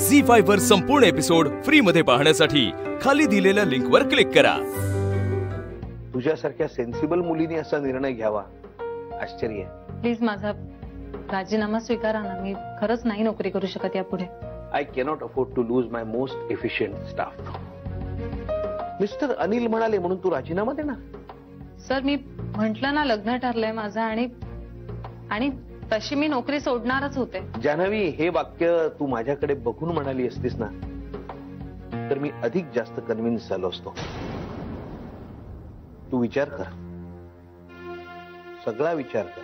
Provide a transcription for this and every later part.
झी5 वर संपूर्ण episode free मध्ये पाहण्यासाठी खाली दिलेल्या लिंक वर क्लिक करा। तुझ्यासारख्या सेन्सिबल मुलीने असा निर्णय घ्यावा आश्चर्य आहे। प्लीज माझा राजीनामा स्वीकारा ना, मी खरंच नाही नोकरी करू शकत यापुढे। I cannot afford to lose my most efficient staff. Mister Anil म्हणाले म्हणून तू राजीनामा देणार? सर मी म्हटलं ना, लग्न ठरलंय माझं आणि तशी मी नोकरी सोडणारच होते। जान्हवी, हे वाक्य तू माझ्याकडे बघून म्हणाली असतीस ना तर मी अधिक जास्त कन्व्हिन्स झालो असतो। तू विचार कर, सगळा विचार कर,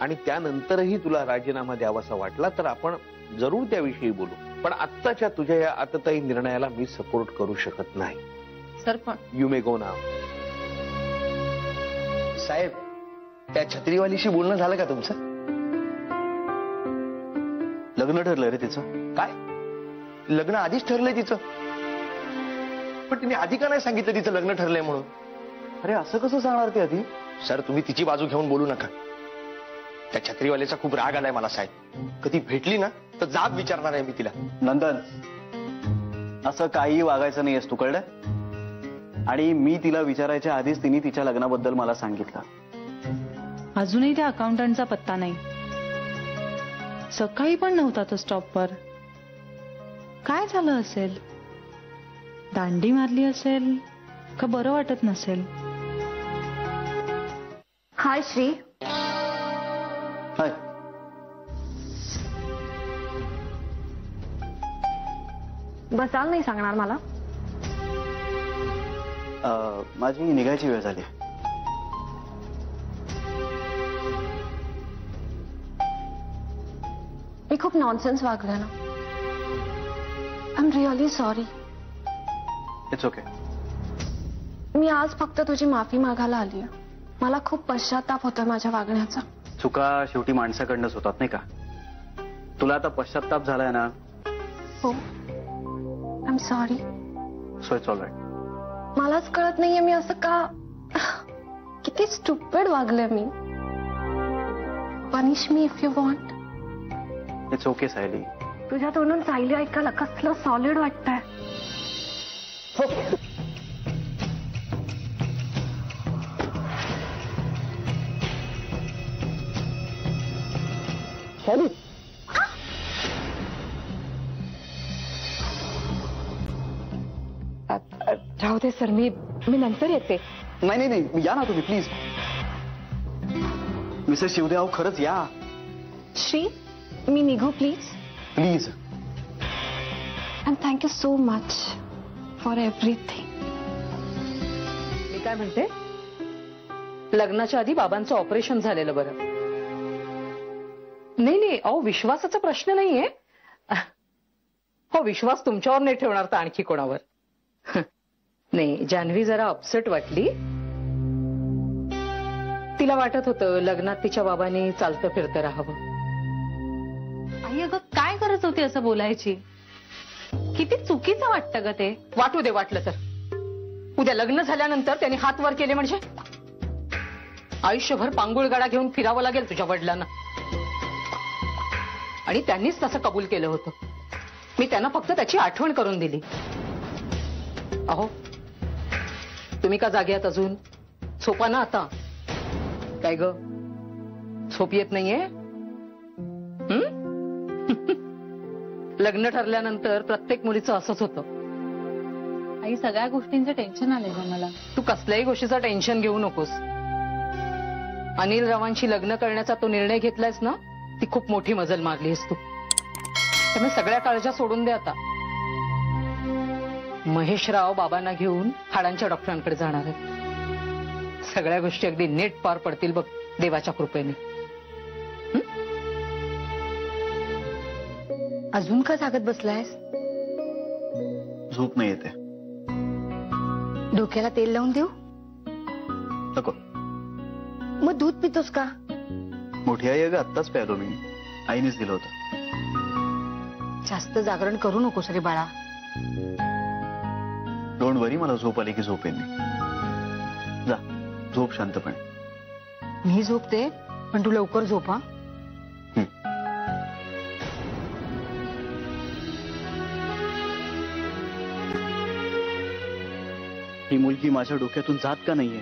आणि त्यानंतरही तुला राजीनामा द्यावासा वाटला तर आपण जरूर त्याविषयी बोलू। पण आत्ताच्या तुझ्या या आततायी निर्णयाला मी सपोर्ट करू शकत नाही। सर पण यू मे गो नाउ। साहेब, त्या छत्रीवालीशी बोलणं झालं का तुमचं? लग्न ठरलंय रे तिचं। काय? लग्न आधीच ठरलंय तिचं? पण तिने आधी का नाही सांगितलं तिचं लग्न ठरलंय म्हणून? अरे असं कसं सांगणार ती आधी? सर तुम्ही तिची बाजू घेऊन बोलू नका। त्या छत्रीवाल्याचा खूप राग आलाय मला साहेब। कधी भेटली ना तर जाब विचारणार आहे मी तिला। नंदन, असं काही वागायचं नाहीयेस तू, कळलं? आणि मी तिला विचारायच्या आधीच तिने तिच्या लग्नाबद्दल मला सांगितलं। अजूनही त्या अकाउंटंटचा पत्ता नाही, सकाळी पण नव्हता तो स्टॉपवर। काय झालं असेल? दांडी मारली असेल का बरं वाटत नसेल? हाय श्री। हाय। बसायला नाही सांगणार मला? माझी निघायची वेळ झाली। मी खूप नॉनसेन्स वागले ना। I am really sorry. It's okay. मी आज फक्त तुझी माफी मागायला आली आहे। मला खूप पश्चाताप होतोय माझ्या वागण्याचा। चुका शेवटी माणसाकडनंच होतात नाही का? तुला आता पश्चाताप झालाय ना? हो, I am sorry. So it's all right. मलाच कळत नाहीये मी असं का, किती स्टुपिड वागले मी। Punish me if you want. It's okay Sayli. तुझ्या तोंडून सायली ऐकायला कसलं सॉलिड वाटतंय। राहू दे सर, मी नंतर येते। नाही नाही नाही, या ना तुम्ही प्लीज। मिसेस शिवदेव खरंच या। श्री, मी निघू please? Please. And thank you so much for everything. मी काय म्हणते, लग्नाच्या आधी बाबांचं ऑपरेशन झालेलं बरं? नाही, अहो विश्वासाचा प्रश्न नाहीये। हो, विश्वास तुमच्यावर नाही ठेवणार तर आणखी कोणावर? नाही, जान्हवी जरा अपसेट वाटली। तिला वाटत होतं लग्नात तिच्या बाबांनी चालतं फिरतं राहावं। आई अगं, काय गरज होती असं बोलायची? किती चुकीचं वाटतं ग ते। वाटू दे वाटलं तर। उद्या लग्न झाल्यानंतर त्यांनी हात वर केले म्हणजे आयुष्यभर पांगुळगाडा घेऊन फिरावं लागेल तुझ्या वडिलांना। आणि त्यांनीच तसं कबूल केलं होतं। मी त्यांना फक्त त्याची आठवण करून दिली। अहो, तुम्ही का जागे आहात अजून? झोपा ना आता। काय ग, झोप येत नाहीये? लग्न ठरल्यानंतर प्रत्येक मुलीचं असंच होतं। आई, सगळ्या गोष्टींचं टेन्शन आलंय ग मला। तू कसल्याही गोष्टीचं टेन्शन घेऊ नकोस। अनिल रावांशी लग्न करण्याचा तो निर्णय घेतलायस ना, ती खूप मोठी मजल मारलीस तू। त्यामुळे सगळ्या काळज्या सोडून दे आता। महेशराव बाबांना घेऊन हाडांच्या डॉक्टरांकडे जाणार आहेत। सगळ्या गोष्टी अगदी नीट पार पडतील बघ, देवाच्या कृपेने। अजून का जागत बसलायस? झोप नाही येते। डोक्याला तेल लावून देऊ? नको। मग दूध पितोस का? मोठी आई, अगं आत्ताच प्यालो मी, आईनेच दिलं होतं। जास्त जागरण करू नकोस रे बाळा। डोंट वरी, मला झोप आली की झोपेन मी। जा, झोप शांतपणे। मी झोपते, पण तू लवकर झोप हा। ही मुलगी माझ्या डोक्यातून जात का नाहीये?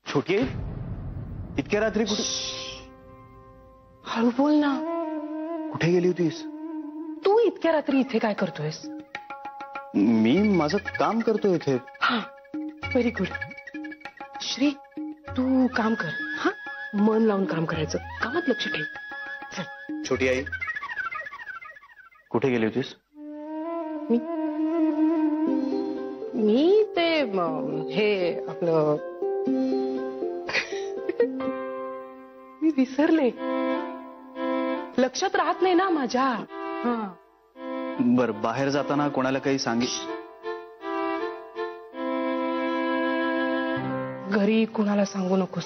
छोटी आई, इतक्या रात्री कुठे हळू बोल ना. कुठे गेली होतीस? तू इतक्या रात्री इथे काय करतोयस? मी माझं काम करतोय इथे. हा, व्हेरी गुड. श्री, तू काम कर. हा, मन लावून काम करायचं, कामात लक्ष ठेव. चल. छोटी आई, कुठे गेली होतीस? मी ते हे आपलं मी विसरले, लक्षात राहत नाही ना माझ्या. हा, बर, बाहेर जाताना कोणाला काही सांगितलं? घरी कुणाला सांगू नकोस.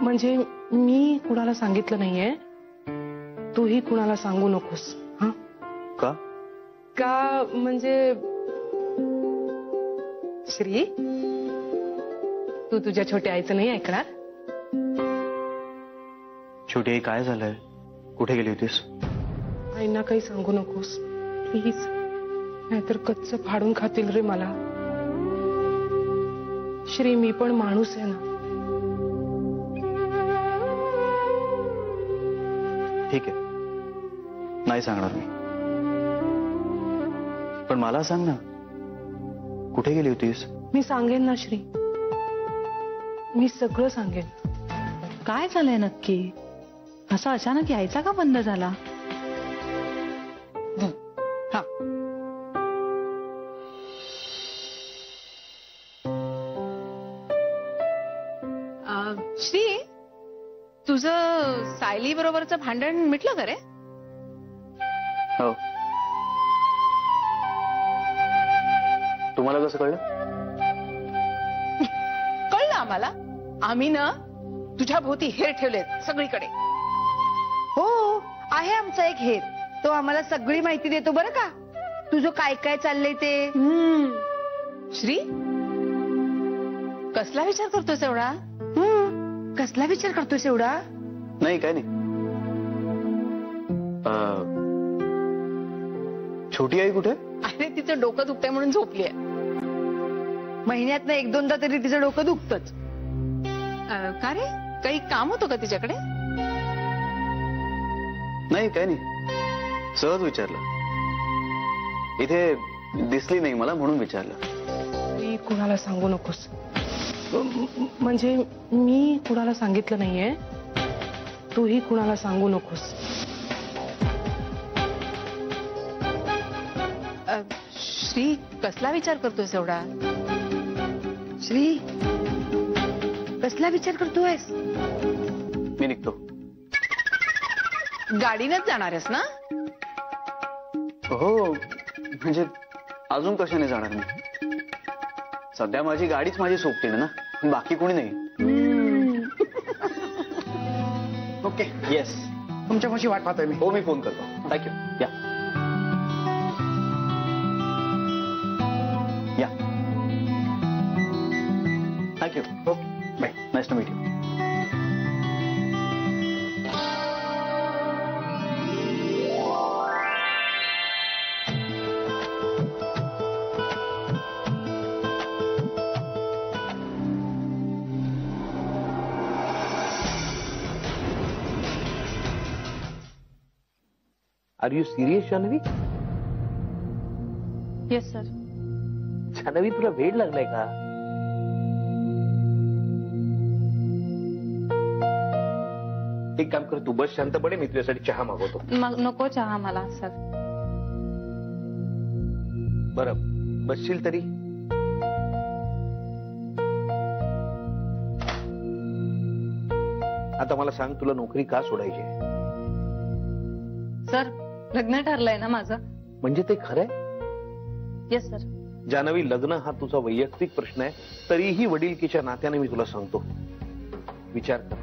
म्हणजे मी कुणाला सांगितलं नाहीये, तूही कुणाला सांगू नकोस. हा, का? का म्हणजे श्री, तू तुझ्या छोट्या आईचं नाही ऐकणार. छोटी आई, काय झालंय? कुठे गेली होतीस? आईना काही सांगू नकोस प्लीज, नाहीतर कच्च फाडून खातील रे मला. श्री, मी पण माणूस आहे ना. ठीक आहे, नाही सांगणार मी. पण मला सांग ना, कुठे गेली होतीस? मी सांगेन ना श्री, मी सगळं सांगेन. काय झालंय नक्की? असा अचानक यायचा का बंद झाला? हा, श्री, तुझं सायली बरोबरचं भांडण मिटलं का रे? हो. तुम्हाला कसं कळलं? कळलं आम्हाला. आम्ही ना तुझ्या भोवती हेर ठेवलेत सगळीकडे. हो, आहे आमचा एक हेर. तो आम्हाला सगळी माहिती देतो बरं का, तुझं काय काय चाललंय ते. श्री, कसला विचार करतोस एवढा? कसला विचार करतोस एवढा? नाही, काय नाही. छोटी आई कुठे? अरे, तिचं डोकं दुखतंय म्हणून झोपलीये. महिन्यातनं 1-2दा तरी तिचं डोकं दुखतच. का रे, काही काम होतं का तिच्याकडे? नाही, काय नाही, सहज विचारलं. इथे दिसली नाही मला म्हणून विचारलं. मी कुणाला सांगू नकोस. म्हणजे मी कुणाला सांगितलं नाहीये, तूही कुणाला सांगू नकोस. श्री, कसला विचार करतोस एवढा? श्री, कसला विचार करतोयस? मी निघतो. गाडीनच जाणार आहेस ना? हो, म्हणजे अजून कशाने जाणार मी? सध्या माझी गाडीच माझी सोबतीण ना, बाकी कोणी नाही. ओके, येस, तुमच्या पाशी वाट पाहतोय मी. हो, मी फोन करतो. थँक्यू. या या. Thank you. Okay, bye. Nice to meet you. Are you serious Janhavi? Yes sir. Janhavi, तुला वेळ लागलाय का? एक काम कर, तू बस शांतपणे, मी तुझ्यासाठी चहा मागवतो. नको चहा मला सर. बरं, बसशील तरी? आता मला सांग, तुला नोकरी का सोडायची? सर, लग्न ठरलंय ना माझं. म्हणजे ते खरंय? Yes sir. जान्हवी, लग्न हा तुझा वैयक्तिक प्रश्न आहे, तरीही वडिलकीच्या नात्याने मी तुला सांगतो, विचार कर.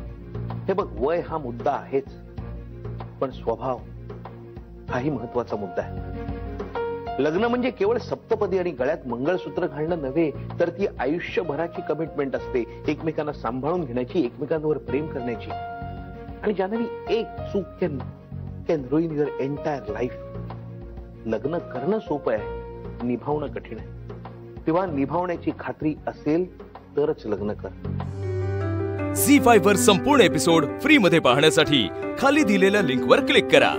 हे बघ, वय हा मुद्दा आहेच, पण स्वभाव हाही महत्वाचा मुद्दा आहे. लग्न म्हणजे केवळ सप्तपदी आणि गळ्यात मंगळसूत्र घालणं नव्हे, तर ती आयुष्यभराची कमिटमेंट असते, एकमेकांना सांभाळून घेण्याची, एकमेकांवर प्रेम करण्याची. आणि जान्हवी, एक चूक can ruin your entire life. लग्न करणं सोपं आहे, निभावणं कठीण आहे. तेव्हा निभावण्याची खात्री असेल तरच लग्न कर. झी5 वर संपूर्ण एपिसोड फ्री मध्ये पाहण्यासाठी खाली दिलेल्या लिंक वर क्लिक करा.